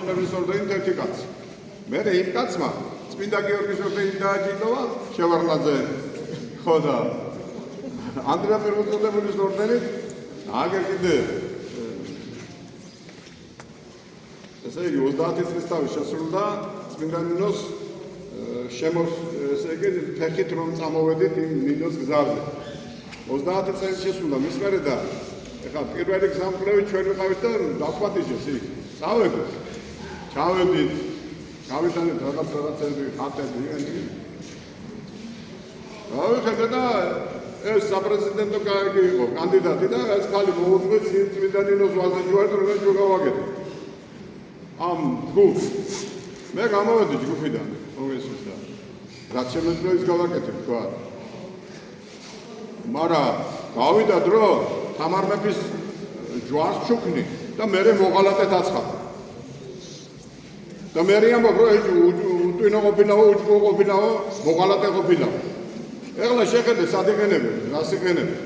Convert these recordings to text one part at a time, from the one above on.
სულთნების ორდენით ერთი კაცი. მე იმ კაცმა წმინდა გიორგის ორდენით დააჯილდოვა შევარლაძე ხო და ანდრია პირველწოდებულის ორდენით აგერ კიდე ესე იგი 30 წლის თავი შესრულდა წმინდა ნინოს ესე იგი ფეხით რომ წამოვედით იმ ნინოს გზაზე 30 წელი შესრულდა მის მერე და ეხლა პირველი გზამკვლევი ჩვენ ვიყავით და დაგვატიჟეს იქ წავედით ჩავედით გავიტანეთ რაღაცები ხატები გავიხედე და ეს საპრეზიდენტო იყო კანდიდატი და ეს ხალი მოუწყვეთ წმინდა ნინოს ვაზა ჯვართ რომ ეს გავაკეთე ამ ჯგუფს მე გამოვედი ჯგუფიდან მოგესმის და რაც შემეძლო ის გავაკეთე თქვა მაგრამ გავიდა დრო თამარ მეფის ჯვარს ჩუქნი და მე მოღალატეთ აცხადა და მე ამბობ რომ უტვინო ყოფილაო უჯგო ყოფილაო მოღალატე ყოფილაო ეხლა შეხედე სად იყენებენ რას იყენებენ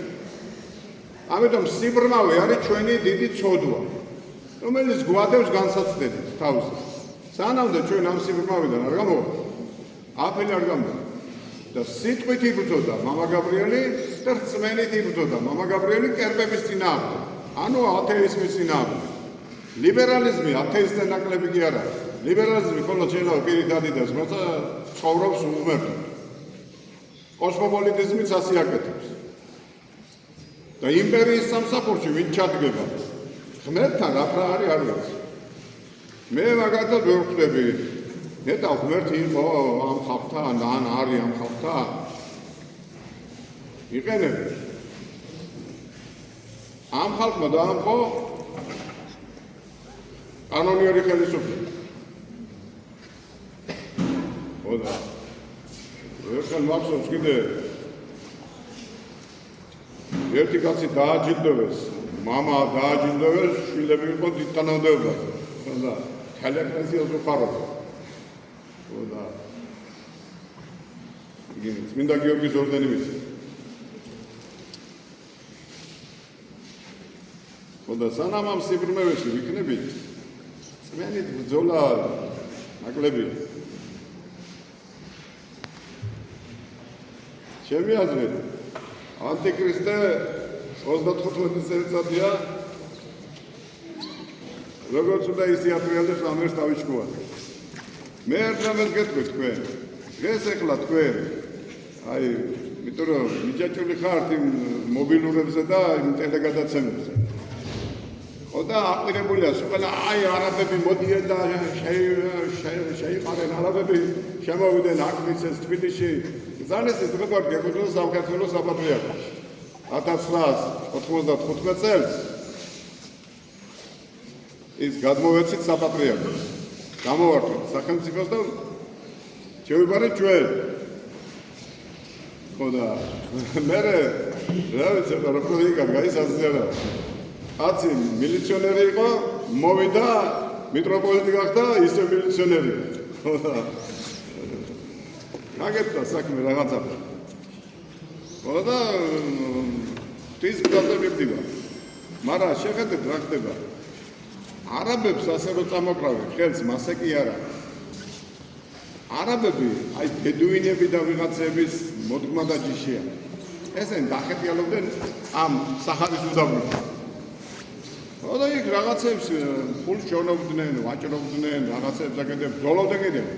ამიტომ სიბრმავე არის ჩვენი დიდი ცოდვა რომელიც გვადევს განსაცდელით თავზე სანამდე ჩვენ ამ სიბრმავიდან არ გამოვა აფელი არ გამოვა და სიტყვით იბრძოდა მამა გაბრიელი და რწმენით იბრძოდა მამა გაბრიელი კერპების წინააღმდეგ ანუ ათეიზმის წინააღმდეგ ლიბერალიზმი ათეისტთა ნაკლები კი არა ლიბერალიზმი მხოლოდ შეიძლება პირით ადიდას როცა ცხოვრობს უღმერთოდ კოსმოპოლიტიზმიც ასე აკეთებს და იმპერიის სამსახურში ვინ ჩადგება ღმერთთან რა არის არ ვიცი მე მაგათად ვერ ხვდები ნეტა ღმერთი იყო ამ ხალხთან ან არის ამ ხალხთან იყენებს ამ ხალხმა დაამხო კანონიერი ხელისუფლება ხოდა ერთხელ მახსოვს კიდე ერთი კაცი დააჯილდოვეს მამა დააჯილდოვეს შვილები იყო დიდ თანამდებობაზე ხოდა თელეკრეზიას უყაროდა ხოდა იგივე წმინდა გიორგის ორდენი მისცა ხოდა სანამ ამ სიბრმავეში ვიქნებით წმენით ბრძოლა ნაკლებია ჩემი აზრით ანტიქრისტე 35 წელიწადია როგორც უნდა ისი აპრიალებს ამერს თავიშკოვად მე ერთმანეთს გეტყვი თქვენ დღეს ეხლა თქვენ აი იმიტომ რომ მიჯაჭული ხართ იმ მობილურებზე და იმ ტელეგადაცემებზე ხო და აყირებულია ყველა აი არაბები მოდიან და შეიყარენ არაბები შემოვიდნენ აქ მისცეს თბილისში ზანეს ეს როგორ გეკუთვნის სამკეთელოს საპატრიარქოში 1995 წელს ის გადმოვეცით საპატრიარქოს გამოვარდნით სახელმწიფოს და შევიბარეთ ჩვენ ხო და მე რა ვიცი რა პროექტი გაიზარდა აცი მილიციონერი იყო მოვიდა მიტროპოლიტი გახდა ისე მილიციონერი ხო და მაგერთა საქმე რაღაცა ხო და ის გზაზე მივდივარ მაგრამ შეხედეთ რა ხდება არაბებს ასე რომ წამოყრავენ ხელს მასე კი არა არაბები აი ბედუინები და ვიღაცების მოდგმა და ჯიშია ესენ დახეთიალობდნენ ამ საჰარის უდაბნოში ხო და იქ რაღაცებს ფულს ჩორნობდნენ ვაჭრობდნენ რაღაცებს აკეთებდნენ ბრძოლობდნენ კიდევ